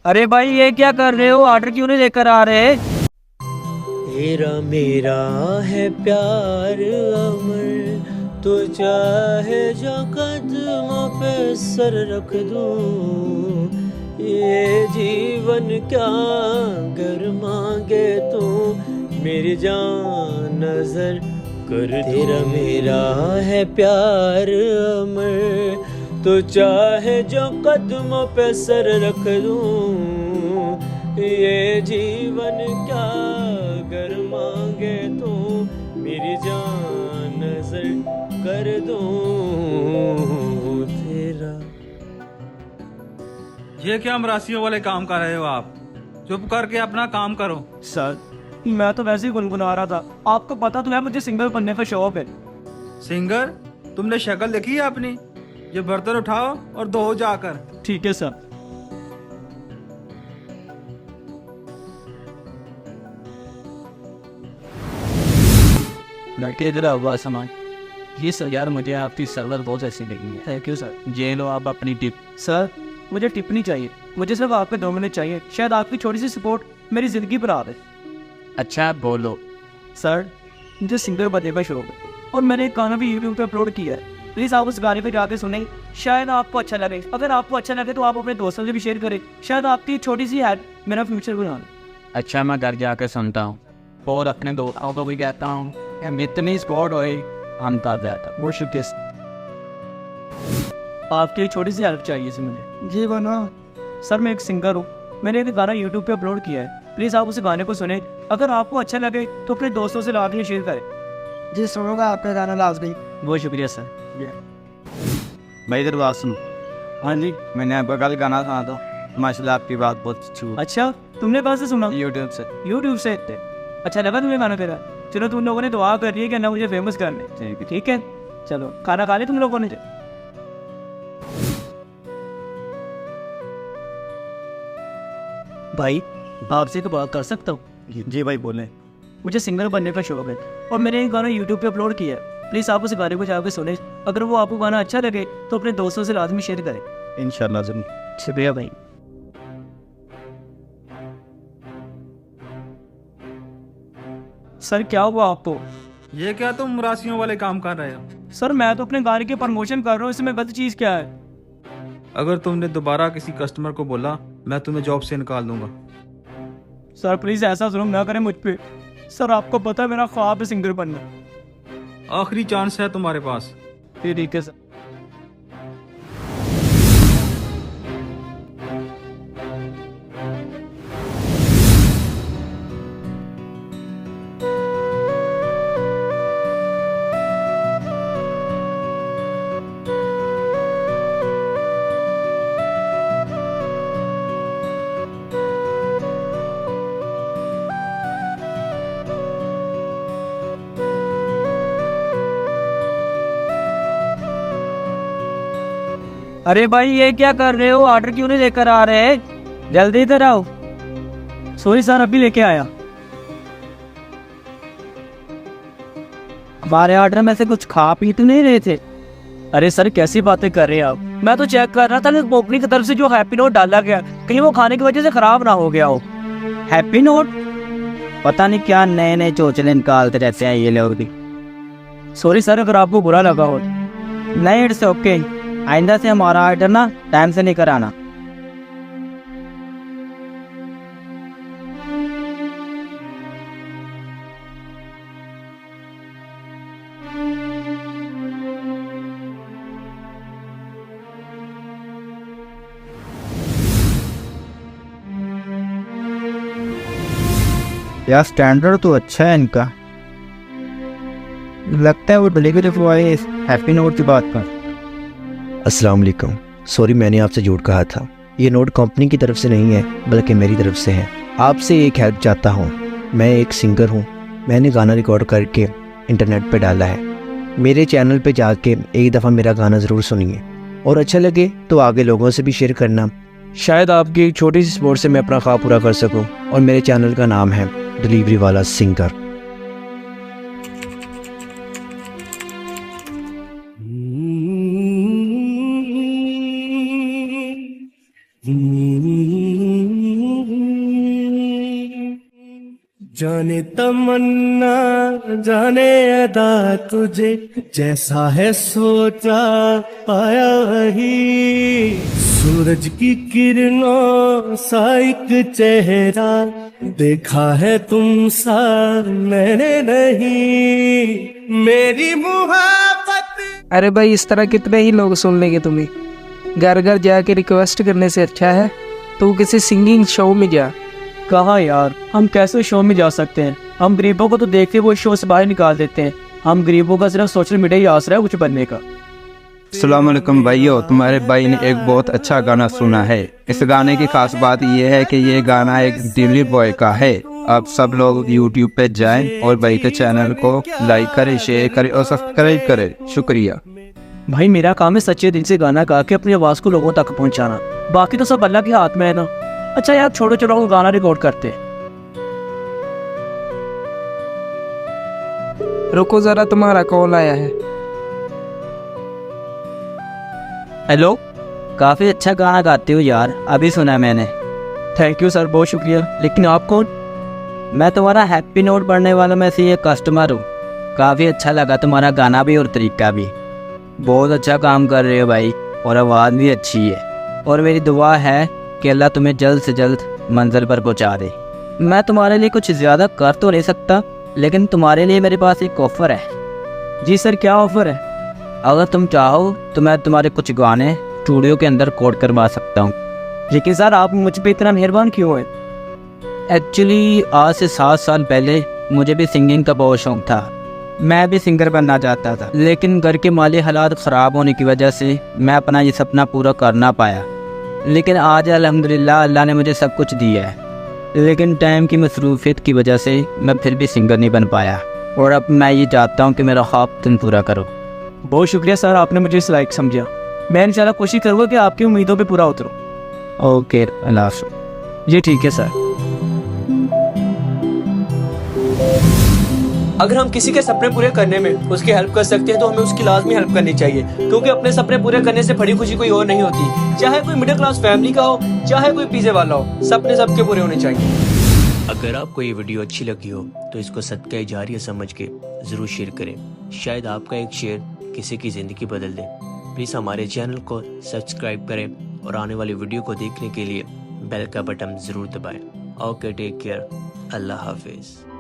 अरे भाई ये क्या कर रहे हो? ऑर्डर क्यों नहीं लेकर आ रहे? तेरा मेरा है प्यार अमर, तो चाहे जो कदमों पे सर रख दूं, ये जीवन क्या गर मांगे तू, मेरी जान नजर कर। तेरा मेरा है प्यार अमर, तो चाहे जो कदमों पे सर रख दूं, ये जीवन क्या गर मांगे तो, मेरी जान नजर कर दूं तेरा। ये क्या मरासियों वाले काम कर रहे हो आप? चुप करके अपना काम करो। सर मैं तो वैसे ही गुनगुना रहा था। आपको पता तो है मुझे सिंगर बनने का शौक है। सिंगर? तुमने शक्ल देखी है अपनी? ये बर्तन उठाओ और धो जाकर। ठीक है सर। लड़के इधर हुआ सामान। ये सर यार मुझे आपकी सर्वर बहुत ऐसी लगी है। Thank you sir. ये लो आप अपनी टिप। सर मुझे टिप नहीं चाहिए, मुझे सिर्फ आपके 2 मिनट चाहिए। शायद आपकी छोटी सी सपोर्ट मेरी जिंदगी पर आ दे। अच्छा बोलो। सर मुझे सिंगर बनने का शौक है और मैंने एक गाना भी यूट्यूब पे अपलोड किया है। प्लीज़ आप उस गाने पे जाके सुने, शायद आपको अच्छा लगे। अगर आपको अच्छा लगे तो आप अपने दोस्तों से भी शेयर करें। शायद आपकी छोटी सी हेल्प मेरा फ्यूचर बना ले। अच्छा मैं घर जाकर सुनता हूँ और अपने दोस्तों को भी कहता हूँ कि इतनी स्पॉट होए हम कर जाता। वो शुक्रिया। आपकी एक छोटी सी हेल्प चाहिए थी मुझे। जी बना। सर मैं एक सिंगर हूँ, मैंने एक गाना यूट्यूब पे अपलोड किया है। प्लीज़ आप उस गाने को सुने, अगर आपको अच्छा लगे तो अपने दोस्तों से लाके शेयर करें। जी सुनूंगा आपका गाना लाजमी। बहुत शुक्रिया सर। भाई इधर बात सुनो। हाँ जी, मैंने आपका कल गाना सुना था, माशाल्लाह आपकी बात बहुत अच्छी हुई। अच्छा तुमने कहाँ से सुना? यूट्यूब से। यूट्यूब से। अच्छा लगा तुम्हें गाना तेरा? चलो तुम लोगों ने दुआ कर रही है कि ना मुझे फेमस करने। ठीक है चलो, खाना खा लिया तुम लोगों ने? भाई आपसे तो बात कर सकता हूँ? जी भाई बोले। मुझे सिंगर बनने का शौक है और मैंने एक गाना यूट्यूब पे अपलोड किया है। प्लीज़ आप उस गाने को जाकर सुने, अगर वो आपको गाना अच्छा लगे तो अपने दोस्तों से लाजमी शेयर करें। इंशाल्लाह जरूर। शुक्रिया भाई। सर क्या हुआ आपको? ये क्या तुम मरासियों वाले काम कर रहे हो? सर मैं तो अपने गाने की प्रमोशन कर रहा हूँ, इसमें गलत चीज़ क्या है? अगर तुमने दोबारा किसी कस्टमर को बोला मैं तुम्हें जॉब से निकाल दूंगा। सर प्लीज़ ऐसा जुल्म ना करें मुझ पे। सर आपको पता है मेरा ख्वाब है सिंगर बनना। आखिरी चांस है तुम्हारे पास। ठीक है सर। अरे भाई ये क्या कर रहे हो? ऑर्डर क्यों नहीं लेकर आ रहे? जल्दी इधर आओ। सॉरी सर अभी लेके आया। हमारे ऑर्डर में से कुछ खा पी तो नहीं रहे थे? अरे सर कैसी बातें कर रहे हैं आप? मैं तो चेक कर रहा था कि कंपनी की तरफ से जो हैप्पी नोट डाला गया कहीं वो खाने की वजह से खराब ना हो गया हो। Happy note? पता नहीं क्या नए नए चोचले निकालते रहते हैं ये लोग भी। सॉरी सर अगर आपको बुरा लगा हो। नहीं इट्स ओके, आइंदा से हमारा ऑर्डर ना टाइम से नहीं कराना। यार स्टैंडर्ड तो अच्छा है इनका। लगता है वो डिलीवरी बॉय हैप्पी नोट की बात कर। अस्सलाम वालेकुम। सॉरी मैंने आपसे झूठ कहा था, ये नोट कंपनी की तरफ से नहीं है बल्कि मेरी तरफ से है। आपसे एक हेल्प चाहता हूँ। मैं एक सिंगर हूँ, मैंने गाना रिकॉर्ड करके इंटरनेट पे डाला है। मेरे चैनल पे जाके एक दफ़ा मेरा गाना ज़रूर सुनिए और अच्छा लगे तो आगे लोगों से भी शेयर करना। शायद आपकी एक छोटी सी सपोर्ट से मैं अपना ख्वाब पूरा कर सकूँ। और मेरे चैनल का नाम है डिलीवरी वाला सिंगर। Mm-hmm. जाने तमन्ना जाने अदा तुझे जैसा है सोचा पाया वही सूरज की किरणों सा एक चेहरा देखा है तुम सा मैंने नहीं मेरी मुहब्बत। अरे भाई इस तरह कितने ही लोग सुन लेंगे तुम्हें। घर घर जाके रिक्वेस्ट करने से अच्छा है तू किसी सिंगिंग शो में जा। कहाँ यार, हम कैसे शो में जा सकते हैं? हम गरीबों को तो देखते वो शो से बाहर निकाल देते हैं। हम गरीबों का सिर्फ सोशल मीडिया ही आसरा है कुछ बनने का। अस्सलाम वालेकुम भाइयों, तुम्हारे भाई ने एक बहुत अच्छा गाना सुना है। इस गाने की खास बात यह है कि ये गाना एक दिल्ली बॉय का है। आप सब लोग YouTube पे जाएं और भाई के चैनल को लाइक करें, शेयर करें और सब्सक्राइब करें। शुक्रिया भाई, मेरा काम है सच्चे दिल से गाना गा के अपनी आवाज़ को लोगों तक पहुंचाना, बाकी तो सब अल्लाह के हाथ में है ना। अच्छा यार छोड़ो, चलो हम गाना रिकॉर्ड करते हैं। रुको जरा, तुम्हारा कॉल आया है। हेलो, काफ़ी अच्छा गाना गाते हो यार, अभी सुना मैंने। थैंक यू सर, बहुत शुक्रिया। लेकिन आप कौन? मैं तुम्हारा हैप्पी नोट पढ़ने वाला में से एक कस्टमर हूँ। काफ़ी अच्छा लगा तुम्हारा गाना भी और तरीका भी। बहुत अच्छा काम कर रहे हो भाई, और आवाज़ भी अच्छी है। और मेरी दुआ है कि अल्लाह तुम्हें जल्द से जल्द मंजिल पर पहुँचा दे। मैं तुम्हारे लिए कुछ ज़्यादा कर तो नहीं सकता, लेकिन तुम्हारे लिए मेरे पास एक ऑफ़र है। जी सर, क्या ऑफ़र है? अगर तुम चाहो तो मैं तुम्हारे कुछ गाने स्टूडियो के अंदर कोड करवा सकता हूँ। लेकिन सर आप मुझ पे इतना मेहरबान क्यों हैं? एक्चुअली आज से 7 साल पहले मुझे भी सिंगिंग का बहुत शौक था। मैं भी सिंगर बनना चाहता था, लेकिन घर के माली हालात ख़राब होने की वजह से मैं अपना ये सपना पूरा कर ना पाया। लेकिन आज अल्हम्दुलिल्लाह अल्लाह ने मुझे सब कुछ दिया है। लेकिन टाइम की मसरूफियत की वजह से मैं फिर भी सिंगर नहीं बन पाया, और अब मैं ये चाहता हूँ कि मेरा ख्वाब तुम पूरा करो। बहुत शुक्रिया सर, आपने मुझे इस लायक समझा। मैं इंशाल्लाह कोशिश करूँगा कि आपकी उम्मीदों पे पूरा उतरूँ। ओके, अल्लाह हाफ़िज़। जी ठीक है सर। अगर हम किसी के सपने पूरे करने में उसकी हेल्प कर सकते हैं तो हमें उसकी लाजमी हेल्प करनी चाहिए, क्योंकि अपने सपने पूरे करने से बड़ी खुशी कोई और नहीं होती। चाहे कोई मिडिल क्लास फैमिली का हो, चाहे कोई पिज़्ज़ा वाला हो, सपने सबके पूरे होने चाहिए। अगर आपको ये वीडियो अच्छी लगी हो तो इसको सदका जारिया समझ के ज़रूर शेयर करें। शायद आपका एक शेयर किसी की ज़िंदगी बदल दे। प्लीज़ हमारे चैनल को सब्सक्राइब करें और आने वाली वीडियो को देखने के लिए बेल का बटन ज़रूर दबाएं। ओके, टेक केयर, अल्लाह हाफिज़।